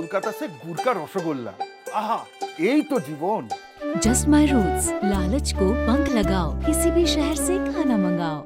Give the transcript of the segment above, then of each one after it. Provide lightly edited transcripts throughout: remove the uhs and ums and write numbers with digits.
কলকাতা से गुड़ का रसगुल्ला आहा यही तो जीवन। जस्ट माई रूट्स, लालच को पंख लगाओ, किसी भी शहर से खाना मंगाओ।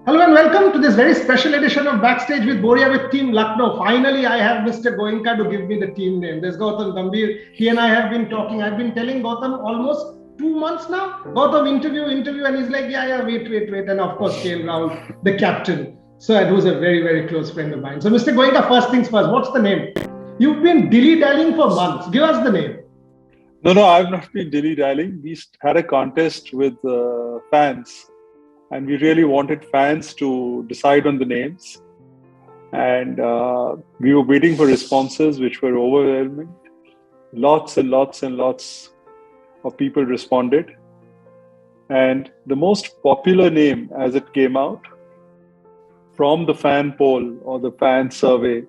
Hello and welcome to this very special edition of Backstage with Boria with Team Lucknow. Finally, I have Mr. Goenka to give me the team name. There's Gautam Gambhir. He and I have been talking. I've been telling Gautam almost 2 months now. Gautam, interview. And he's like, yeah, wait. And of course, KL Rahul, the captain. So it was a very, very close friend of mine. So Mr. Goenka, first things first, what's the name? You've been dilly-dallying for months. Give us the name. No, I've not been dilly-dallying. We had a contest with fans. And we really wanted fans to decide on the names. And we were waiting for responses, which were overwhelming. Lots and lots of people responded. And the most popular name as it came out from the fan poll or the fan survey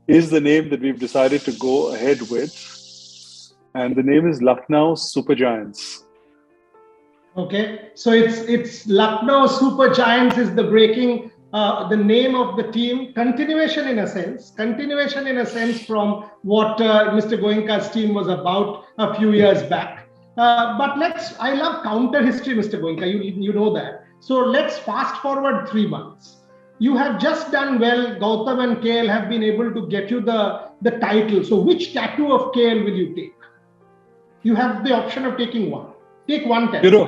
is the name that we've decided to go ahead with. And the name is Lucknow Super Giants. Okay, so it's Lucknow Super Giants is the breaking the name of the team. Continuation in a sense from what Mr. Goenka's team was about a few years back. But I love counter history, Mr. Goenka. You know that. So let's fast forward 3 months. You have just done well. Gautam and KL have been able to get you the title. So which tattoo of KL will you take? You have the option of taking one. Take one tattoo.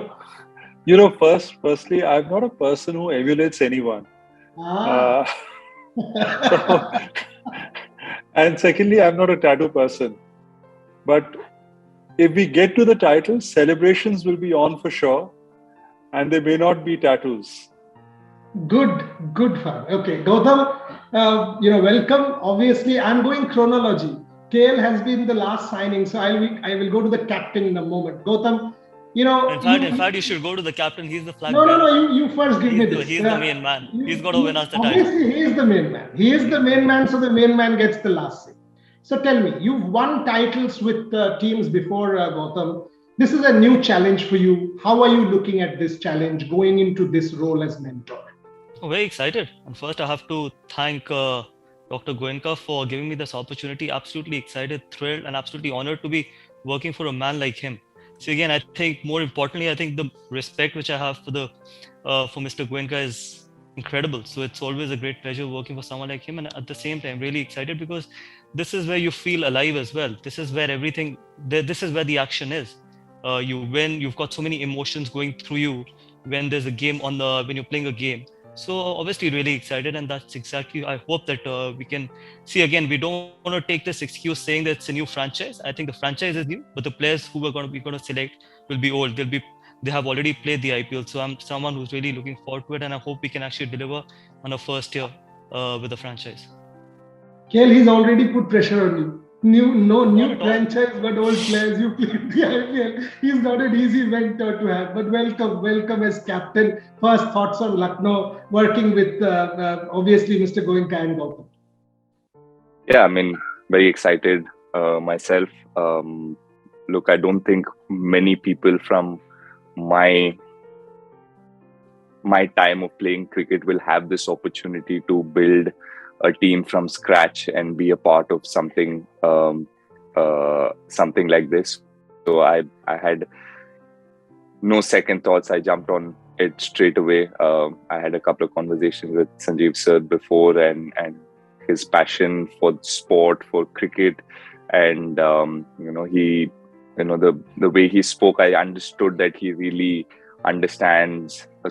Firstly, I'm not a person who emulates anyone. And secondly, I'm not a tattoo person. But if we get to the title, celebrations will be on for sure. And there may not be tattoos. Good fun. Okay, Gautam, welcome. Obviously, I'm going chronology. KL has been the last signing, so I will go to the captain in a moment. Gautam, In fact, you should go to the captain. He's the flag bearer. No, you first give me this. He's the main man. He's got to win us the title. Obviously, he is the main man. He is the main man, so the main man gets the last say. So tell me, you've won titles with teams before, Gautam. This is a new challenge for you. How are you looking at this challenge, going into this role as mentor? I'm very excited. And first, I have to thank Dr. Goenka for giving me this opportunity. Absolutely excited, thrilled, and absolutely honored to be working for a man like him. So again, I think more importantly, the respect which I have for Mr. Goenka is incredible. So it's always a great pleasure working for someone like him. And at the same time, really excited because this is where you feel alive as well. This is where this is where the action is. You win, you've got so many emotions going through you when there's a game when you're playing a game. So obviously really excited, and that's exactly, I hope that we can see again, we don't want to take this excuse saying that it's a new franchise. I think the franchise is new, but the players who we're going to select will be old. They have already played the IPL. So I'm someone who's really looking forward to it, and I hope we can actually deliver on our first year with the franchise. KL, he's already put pressure on you. New franchise, but old players. You played the IPL. He's not an easy mentor to have. But welcome as captain. First thoughts on Lucknow, working with obviously Mr. Goenka and Gautam. Yeah, very excited myself. Look, I don't think many people from my time of playing cricket will have this opportunity to build a team from scratch and be a part of something like this. So I had no second thoughts. I jumped on it straight away. I had a couple of conversations with Sanjiv sir before, and his passion for sport, for cricket, and the way he spoke, I understood that he really understands a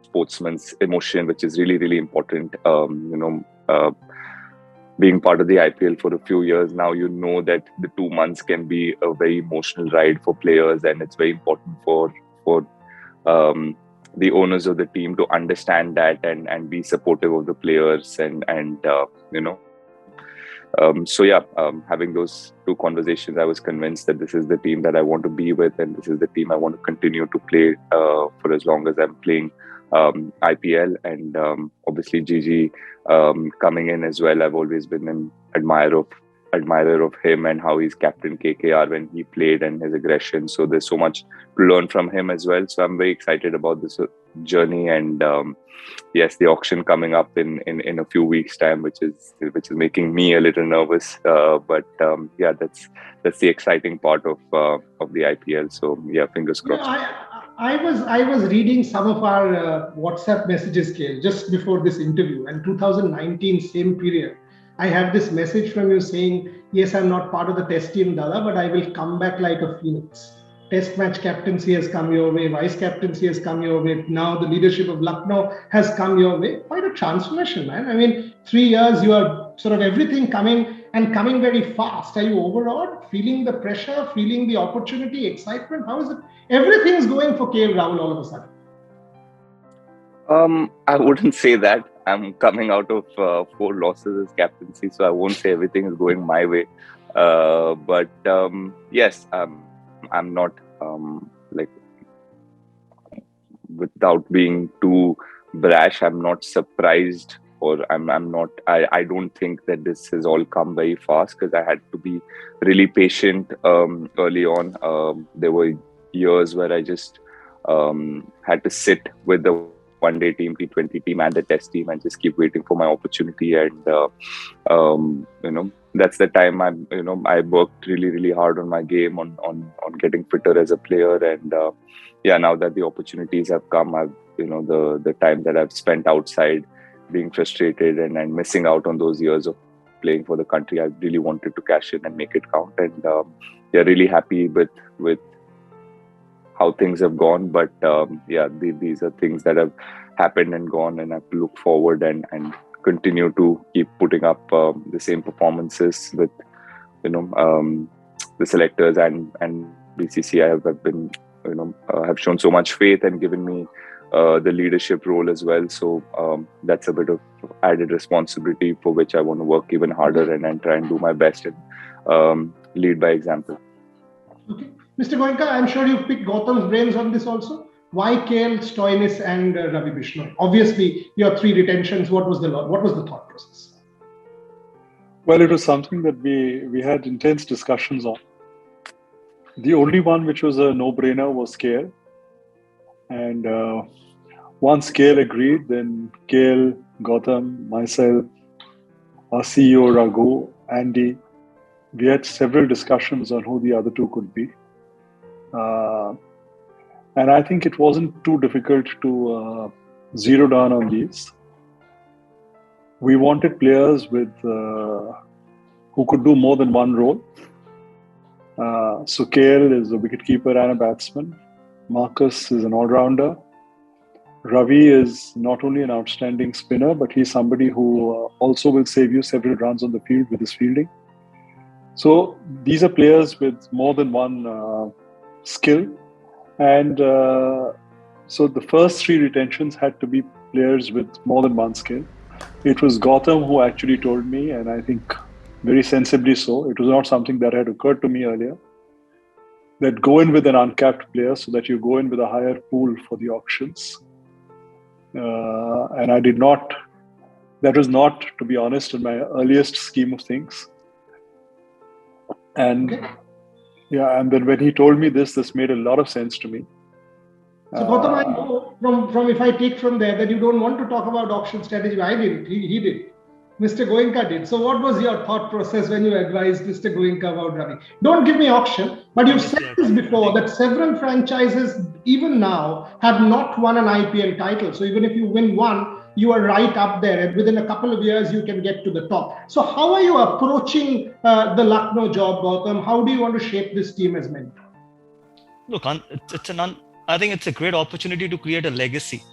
sportsman's emotion, which is really, really important. Being part of the IPL for a few years now, you know that the 2 months can be a very emotional ride for players, and it's very important for the owners of the team to understand that and be supportive of the players and you know. Having those two conversations, I was convinced that this is the team that I want to be with, and this is the team I want to continue to play for as long as I'm playing IPL. And obviously, Gigi coming in as well. I've always been an admirer of him and how he's captained KKR when he played and his aggression. So there's so much to learn from him as well. So I'm very excited about this journey. And yes, the auction coming up in a few weeks' time, which is making me a little nervous. But that's the exciting part of the IPL. So yeah, fingers crossed. I was reading some of our WhatsApp messages, KL, just before this interview, and 2019 same period. I have this message from you saying, yes, I'm not part of the test team, Dada, but I will come back like a phoenix. Test match captaincy has come your way, vice captaincy has come your way. Now the leadership of Lucknow has come your way. Quite a transformation, man. I mean, 3 years, you are sort of everything coming very fast. Are you overawed? Feeling the pressure, feeling the opportunity, excitement? How is it? Everything's going for KL Rahul all of a sudden. I wouldn't say that. I'm coming out of 4 losses as captaincy, so I won't say everything is going my way. But yes, I'm not like, without being too brash, I'm not surprised, or I'm not. I don't think that this has all come very fast, because I had to be really patient early on. There were years where I just had to sit with the one-day team, T20 team, and the test team, and just keep waiting for my opportunity. And you know, that's the time I worked really, really hard on my game, on getting fitter as a player. And now that the opportunities have come, I've the time that I've spent outside being frustrated and missing out on those years of playing for the country, I really wanted to cash in and make it count. And really happy with how things have gone. But these are things that have happened and gone, and I have to look forward and continue to keep putting up the same performances with the selectors and BCCI have been have shown so much faith and given me the leadership role as well. So that's a bit of added responsibility for which I want to work even harder and try and do my best and lead by example. Okay. Mr. Goenka, I'm sure you picked Gautam's brains on this also. Why KL, Stoinis and Ravi Bishnoi? Obviously, your 3 retentions. What was the thought process? Well, it was something that we had intense discussions on. The only one which was a no-brainer was KL. And once KL agreed, then KL, Gautam, myself, our CEO Raghu, Andy, we had several discussions on who the other 2 could be. And I think it wasn't too difficult to zero down on these. We wanted players with who could do more than one role. So KL is a wicketkeeper and a batsman. Marcus is an all-rounder. Ravi is not only an outstanding spinner, but he's somebody who also will save you several runs on the field with his fielding. So these are players with more than one skill. And so the first 3 retentions had to be players with more than one skill. It was Gautam who actually told me, and I think very sensibly so, it was not something that had occurred to me earlier, that go in with an uncapped player so that you go in with a higher pool for the auctions. And I did not, that was not, to be honest, in my earliest scheme of things. And and then when he told me this made a lot of sense to me. So Gautam, I know from if I take from there that you don't want to talk about auction strategy. I didn't. He did. Mr. Goenka did. So what was your thought process when you advised Mr. Goenka about Ravi? Don't give me auction, but you've said this before that several franchises even now have not won an IPL title. So even if you win one, you are right up there, and within a couple of years you can get to the top. So how are you approaching the Lucknow job, Gautam? How do you want to shape this team as mentor? Look, I think it's a great opportunity to create a legacy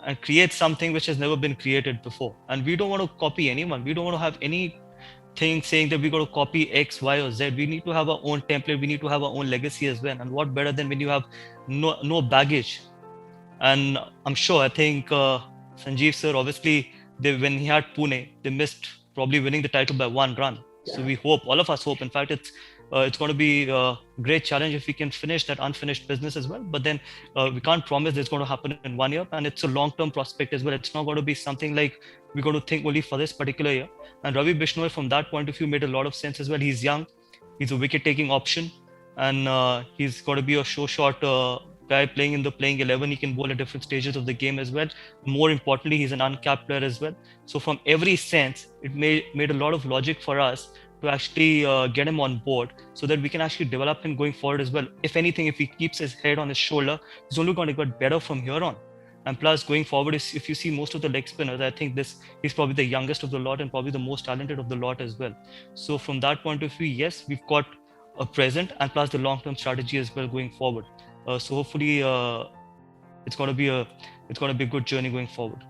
and create something which has never been created before. And we don't want to copy anyone. We don't want to have anything saying that we got to copy X, Y, or Z. We need to have our own template. We need to have our own legacy as well. And what better than when you have no baggage? And I'm sure, I think Sanjiv sir, obviously, when he had Pune, they missed probably winning the title by 1 run. So we hope, all of us hope. In fact, it's going to be a great challenge if we can finish that unfinished business as well. But then we can't promise it's going to happen in 1 year, and it's a long-term prospect as well. It's not going to be something like we're going to think only for this particular year. And Ravi Bishnoi, from that point of view, made a lot of sense as well. He's young, he's a wicket-taking option, and he's got to be a show-shot guy playing in the playing 11. He can bowl at different stages of the game as well. More importantly, he's an uncapped player as well. So from every sense, it made a lot of logic for us to actually get him on board so that we can actually develop him going forward as well. If anything, if he keeps his head on his shoulder, he's only going to get better from here on. And plus, going forward, if you see most of the leg spinners, I think he's probably the youngest of the lot and probably the most talented of the lot as well. So from that point of view, yes, we've got a present and plus the long-term strategy as well going forward. So hopefully, it's going to be a good journey going forward.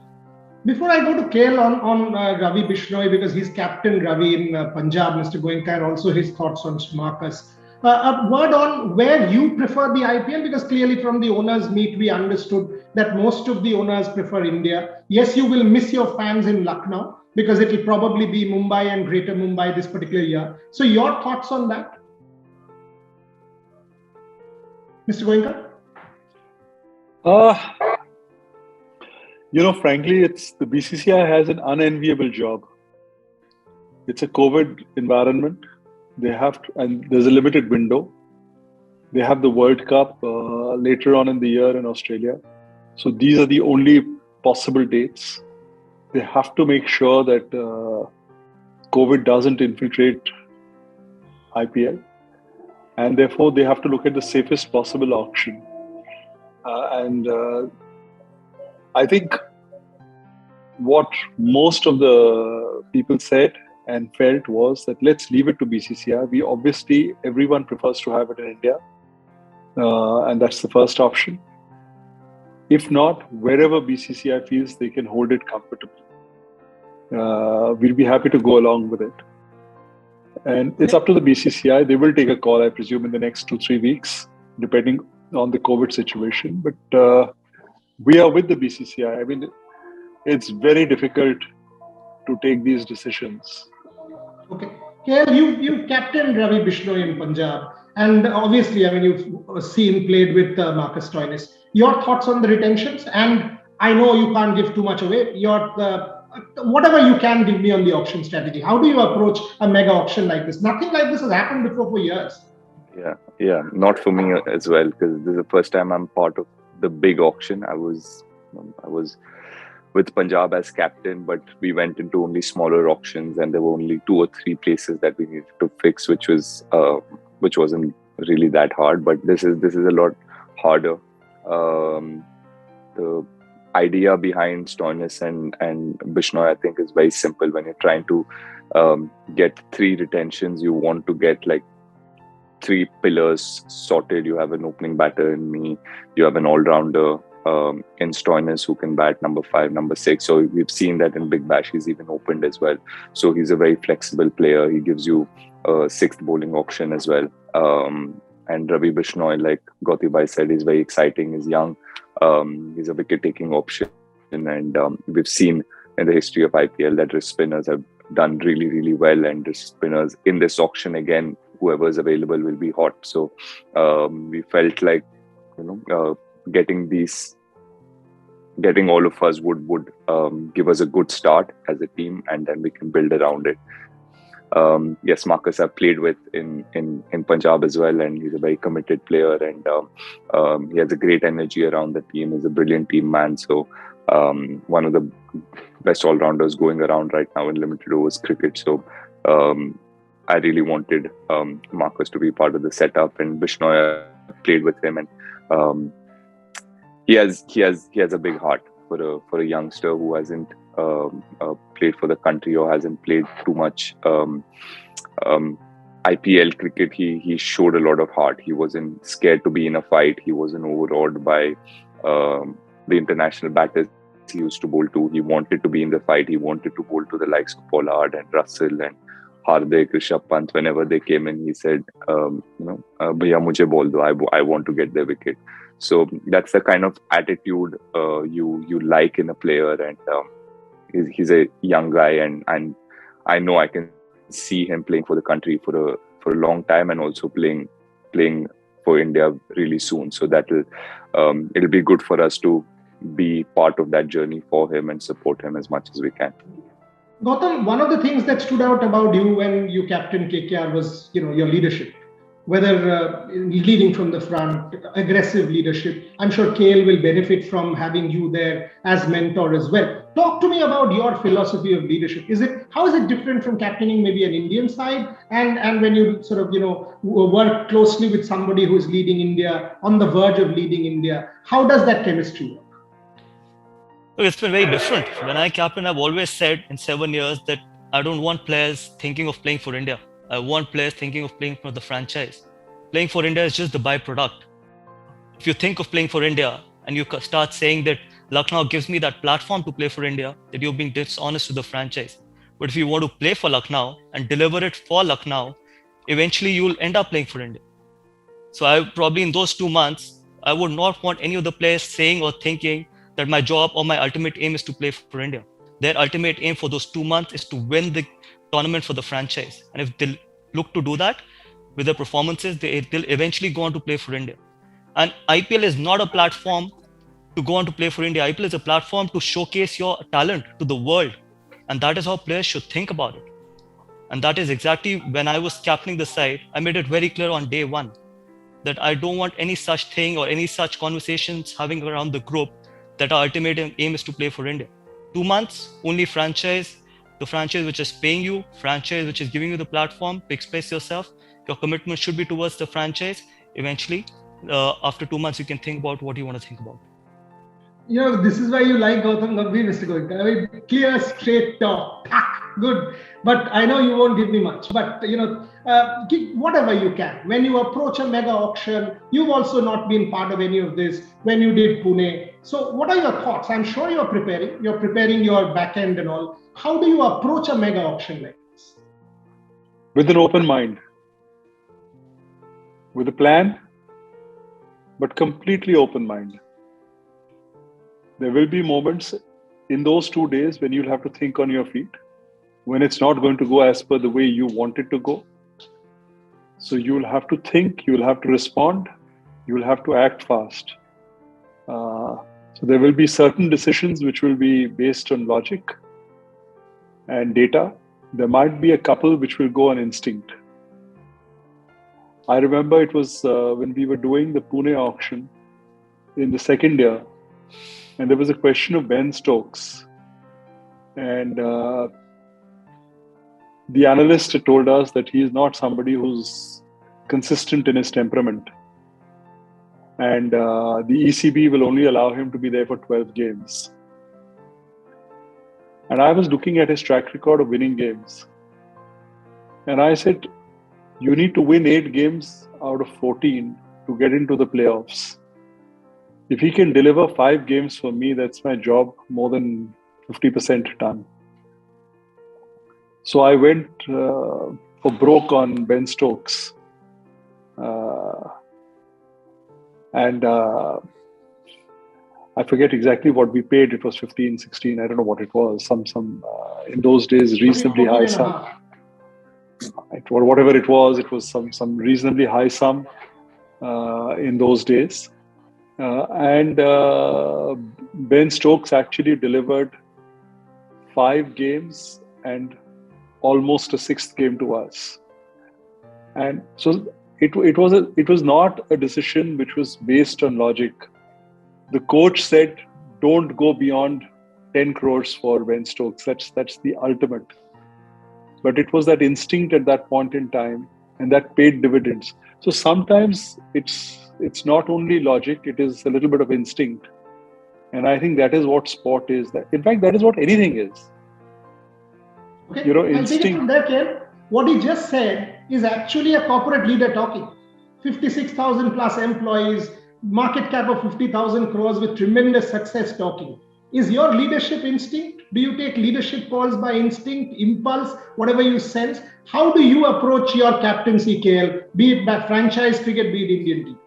Before I go to KL on Ravi Bishnoi, because he's captain Ravi in Punjab, Mr. Goenka, and also his thoughts on Marcus. A word on where you prefer the IPL, because clearly from the owners' meet, we understood that most of the owners prefer India. Yes, you will miss your fans in Lucknow because it will probably be Mumbai and Greater Mumbai this particular year. So your thoughts on that? Mr. Goenka? Frankly, it's the BCCI has an unenviable job. It's a COVID environment. They have to, and there's a limited window. They have the World Cup later on in the year in Australia. So these are the only possible dates. They have to make sure that COVID doesn't infiltrate IPL. And therefore, they have to look at the safest possible auction. I think what most of the people said and felt was that let's leave it to BCCI. Everyone prefers to have it in India. And that's the first option. If not, wherever BCCI feels they can hold it comfortably, we'll be happy to go along with it. And it's up to the BCCI. They will take a call, I presume, in the next 2-3 weeks, depending on the COVID situation. But we are with the BCCI. I mean, it's very difficult to take these decisions. Okay. KL, you captained Ravi Bishnoi in Punjab. And obviously, I mean, you've played with Marcus Stoinis. Your thoughts on the retentions? And I know you can't give too much away. Whatever you can give me on the auction strategy. How do you approach a mega auction like this? Nothing like this has happened before for years. Yeah, not for me as well, because this is the first time I'm part of the big auction. I was with Punjab as captain, but we went into only smaller auctions, and there were only 2 or 3 places that we needed to fix, which wasn't really that hard. But this is a lot harder. The idea behind Stoinis and Bishnoi, I think, is very simple. When you're trying to get 3 retentions, you want to get like 3 pillars sorted. You have an opening batter in me, you have an all-rounder in Stoinis who can bat number 5, number 6. So we've seen that in Big Bash, he's even opened as well. So he's a very flexible player. He gives you a 6th bowling option as well. And Ravi Bishnoi, like Gautam Bhai said, is very exciting. He's young. He's a wicket-taking option. And we've seen in the history of IPL that wrist spinners have done really, really well. And wrist spinners in this auction, again, whoever is available will be hot. So we felt like, getting all of us would give us a good start as a team, and then we can build around it. Yes, Marcus I've played with in Punjab as well, and he's a very committed player, and he has a great energy around the team. He's a brilliant team man. So one of the best all-rounders going around right now in limited overs cricket. So I really wanted Marcus to be part of the setup, and Bishnoi, I played with him, and he has a big heart for a youngster who hasn't played for the country or hasn't played too much IPL cricket. He showed a lot of heart. He wasn't scared to be in a fight. He wasn't overawed by the international batters he used to bowl to. He wanted to be in the fight. He wanted to bowl to the likes of Pollard and Russell and Hardik, Rishabh Pant. Whenever they came in, he said, "Bhaiya mujhe bol do. I want to get their wicket." So that's the kind of attitude you like in a player, and he's a young guy, and I know I can see him playing for the country for a long time, and also playing for India really soon. So it'll be good for us to be part of that journey for him and support him as much as we can. Gautam, one of the things that stood out about you when you captained KKR was, your leadership. Whether leading from the front, aggressive leadership. I'm sure KL will benefit from having you there as mentor as well. Talk to me about your philosophy of leadership. How is it different from captaining maybe an Indian side and when you sort of work closely with somebody who's leading India, on the verge of leading India? How does that chemistry work? Look, it's been very different. When I captain, I've always said in 7 years that I don't want players thinking of playing for India. I want players thinking of playing for the franchise. Playing for India is just the byproduct. If you think of playing for India and you start saying that Lucknow gives me that platform to play for India, that you're being dishonest to the franchise. But if you want to play for Lucknow and deliver it for Lucknow, eventually you'll end up playing for India. So I probably in those 2 months, I would not want any of the players saying or thinking that my job or my ultimate aim is to play for India. Their ultimate aim for those 2 months is to win the tournament for the franchise. And if they look to do that with their performances, they'll eventually go on to play for India. And IPL is not a platform to go on to play for India. IPL is a platform to showcase your talent to the world. And that is how players should think about it. And that is exactly when I was captaining the side, I made it very clear on day one that I don't want any such thing or any such conversations having around the group that our ultimate aim is to play for India. 2 months, only franchise, the franchise which is paying you, franchise which is giving you the platform to express yourself. Your commitment should be towards the franchise. Eventually, after 2 months, you can think about what you want to think about. This is why you like Gautam Gambhir, Mr. Goenka. I mean, clear, straight talk. Good. But I know you won't give me much. But, give whatever you can. When you approach a mega auction, you've also not been part of any of this when you did Pune. So what are your thoughts? I'm sure you're preparing your back end and all. How do you approach a mega auction like this? With an open mind, with a plan, but completely open mind. There will be moments in those 2 days when you'll have to think on your feet, when it's not going to go as per the way you want it to go. So you'll have to think, you'll have to respond, you'll have to act fast. So there will be certain decisions which will be based on logic and data. There might be a couple which will go on instinct. I remember it was when we were doing the Pune auction in the second year, and there was a question of Ben Stokes. And the analyst had told us that he is not somebody who's consistent in his temperament. And the ECB will only allow him to be there for 12 games. And I was looking at his track record of winning games. And I said, you need to win 8 games out of 14 to get into the playoffs. If he can deliver 5 games for me, that's my job more than 50% done. So I went for broke on Ben Stokes. And I forget exactly what we paid. It was 15, 16. I don't know what it was. Some in those days, reasonably high sum. Or whatever it was some reasonably high sum in those days. And Ben Stokes actually delivered 5 games and almost a 6th game to us. And so it was not a decision which was based on logic. The coach said, don't go beyond 10 crores for Ben Stokes. That's the ultimate. But it was that instinct at that point in time, and that paid dividends. So sometimes it's not only logic, it is a little bit of instinct. And I think that is what sport is. In fact, that is what anything is. Okay. Instinct. I'll take it from there, Ken. What he just said is actually a corporate leader talking. 56,000 plus employees, market cap of 50,000 crores with tremendous success talking. Is your leadership instinct? Do you take leadership calls by instinct, impulse, whatever you sense? How do you approach your captaincy, KL, be it by franchise cricket, be it Indian team?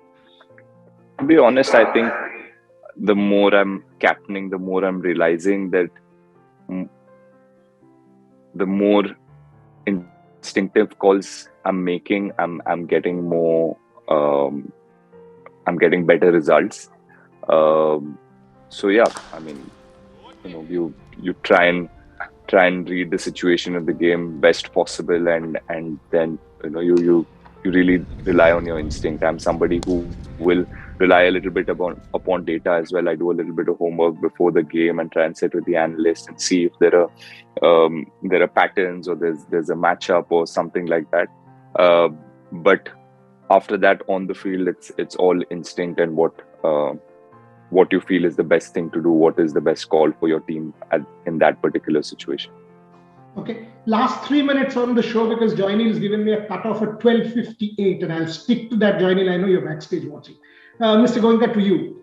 To be honest, I think the more I'm captaining, the more I'm realizing that the more instinctive calls I'm making, I'm getting more, I'm getting better results. So yeah, I mean, you try and read the situation of the game best possible, and then you really rely on your instinct. I'm somebody who will rely a little bit upon data as well. I do a little bit of homework before the game and try and sit with the analyst and see if there are patterns, or there's a matchup or something like that. But after that, on the field, it's all instinct and what you feel is the best thing to do, what is the best call for your team in that particular situation. Okay, last 3 minutes on the show, because Johnny has given me a cutoff at 12:58, and I'll stick to that. Johnny, I know you're backstage watching. Mr. Goenka, to you.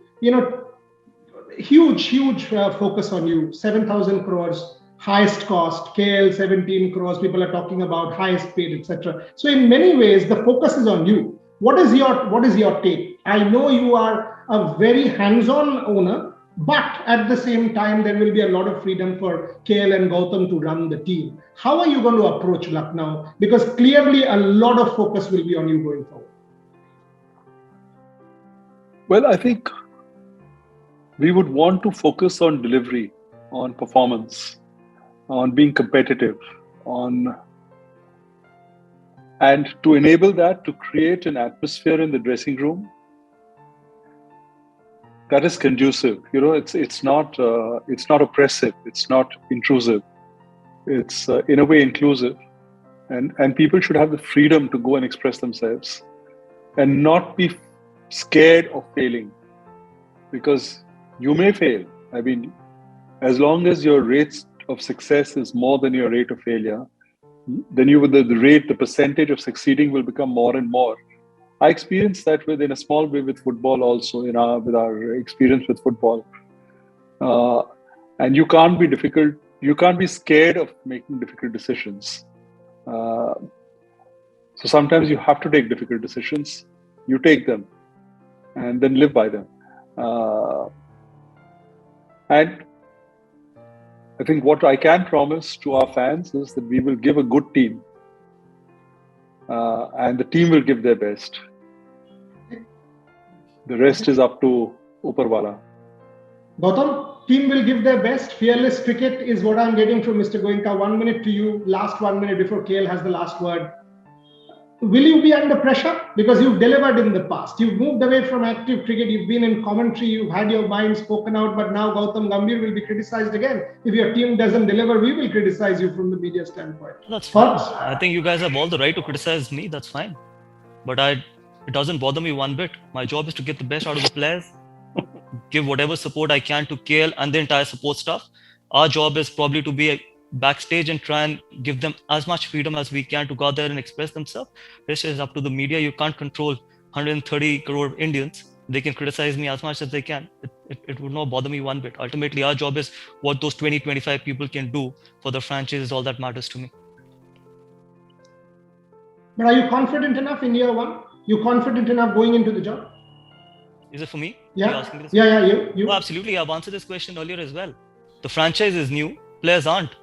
Huge focus on you. 7,000 crores, highest cost. KL 17 crores. People are talking about highest paid, etc. So in many ways, the focus is on you. What is your take? I know you are a very hands-on owner, but at the same time, there will be a lot of freedom for KL and Gautam to run the team. How are you going to approach Lucknow? Because clearly a lot of focus will be on you going forward. Well, I think we would want to focus on delivery, on performance, on being competitive, and to enable that, to create an atmosphere in the dressing room that is conducive. It's not oppressive. It's not intrusive. It's in a way inclusive, and people should have the freedom to go and express themselves, and not be scared of failing, because you may fail. I mean, as long as your rate of success is more than your rate of failure, then the percentage of succeeding will become more and more. I experienced that in a small way with football also, with our experience with football. And you can't be scared of making difficult decisions. So sometimes you have to take difficult decisions. You take them and then live by them. And I think what I can promise to our fans is that we will give a good team. And the team will give their best. The rest is up to Uparwala. Gautam, team will give their best. Fearless cricket is what I'm getting from Mr. Goenka. 1 minute to you. Last 1 minute before KL has the last word. Will you be under pressure? Because you've delivered in the past. You've moved away from active cricket. You've been in commentary. You've had your mind spoken out. But now Gautam Gambhir will be criticized again. If your team doesn't deliver, we will criticize you from the media standpoint. That's fine. I think you guys have all the right to criticize me. That's fine. But it doesn't bother me one bit. My job is to get the best out of the players, give whatever support I can to KL and the entire support staff. Our job is probably to be backstage and try and give them as much freedom as we can to go out there and express themselves. This is up to the media. You can't control 130 crore Indians. They can criticize me as much as they can. It would not bother me one bit. Ultimately, our job is what those 20-25 people can do for the franchise is all that matters to me. But are you confident enough in year one? You confident enough going into the job? Is it for me? Yeah. You. Oh, absolutely. I've answered this question earlier as well. The franchise is new. Players aren't.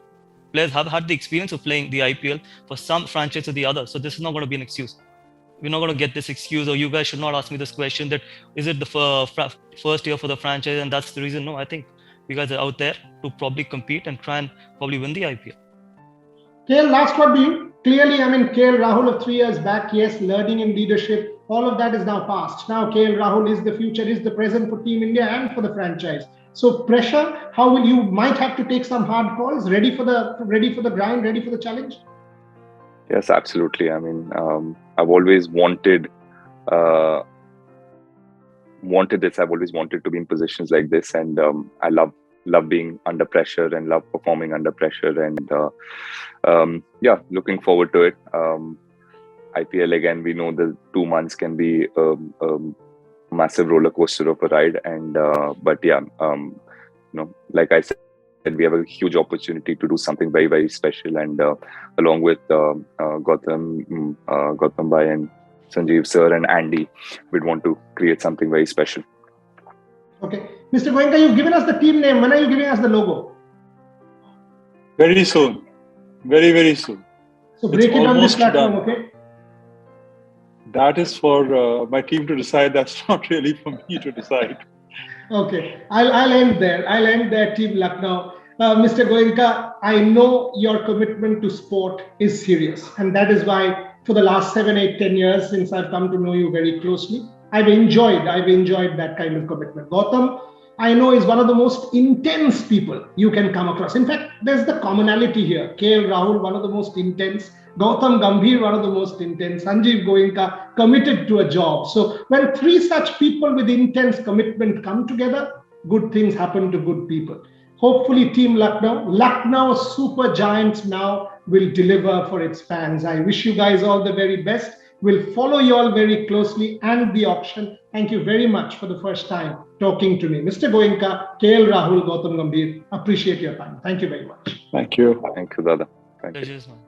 Players have had the experience of playing the IPL for some franchise or the other. So this is not going to be an excuse. We're not going to get this excuse, or you guys should not ask me this question that is it the first year for the franchise and that's the reason. No, I think you guys are out there to probably compete and try and probably win the IPL. KL, last word to you. Clearly, KL Rahul of 3 years back, yes, learning in leadership, all of that is now past. Now KL Rahul is the future, is the present for Team India and for the franchise. So pressure, how will you might have to take some hard calls, ready for the grind, ready for the challenge? Yes, absolutely. I've always wanted this. I've always wanted to be in positions like this, and I love being under pressure and love performing under pressure. And looking forward to it. IPL again. We know the 2 months can be massive roller coaster of a ride, and like I said, we have a huge opportunity to do something very, very special, and along with Gautam Bhai and Sanjiv sir and Andy, we'd want to create something very special. Okay. Mr. Goenka, you've given us the team name. When are you giving us the logo? Very soon. Very, very soon. So break it on this almost platform, done. okay? That is for my team to decide. That's not really for me to decide. Okay. I'll end there. I'll end there, Team Lucknow. Mr. Goenka, I know your commitment to sport is serious. And that is why for the last 7, 8, 10 years, since I've come to know you very closely, I've enjoyed that kind of commitment. Gautam, I know, is one of the most intense people you can come across. In fact, there's the commonality here. KL Rahul, one of the most intense. Gautam Gambhir, one of the most intense. Sanjiv Goenka, committed to a job. So when 3 such people with intense commitment come together, good things happen to good people. Hopefully, Team Lucknow Super Giants now will deliver for its fans. I wish you guys all the very best. We'll follow you all very closely and the auction. Thank you very much for the first time talking to me. Mr. Goenka, KL Rahul, Gautam Gambhir, appreciate your time. Thank you very much. Thank you. Thank you, Dada. Thank you. Pleasures, man.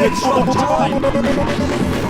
Extra time.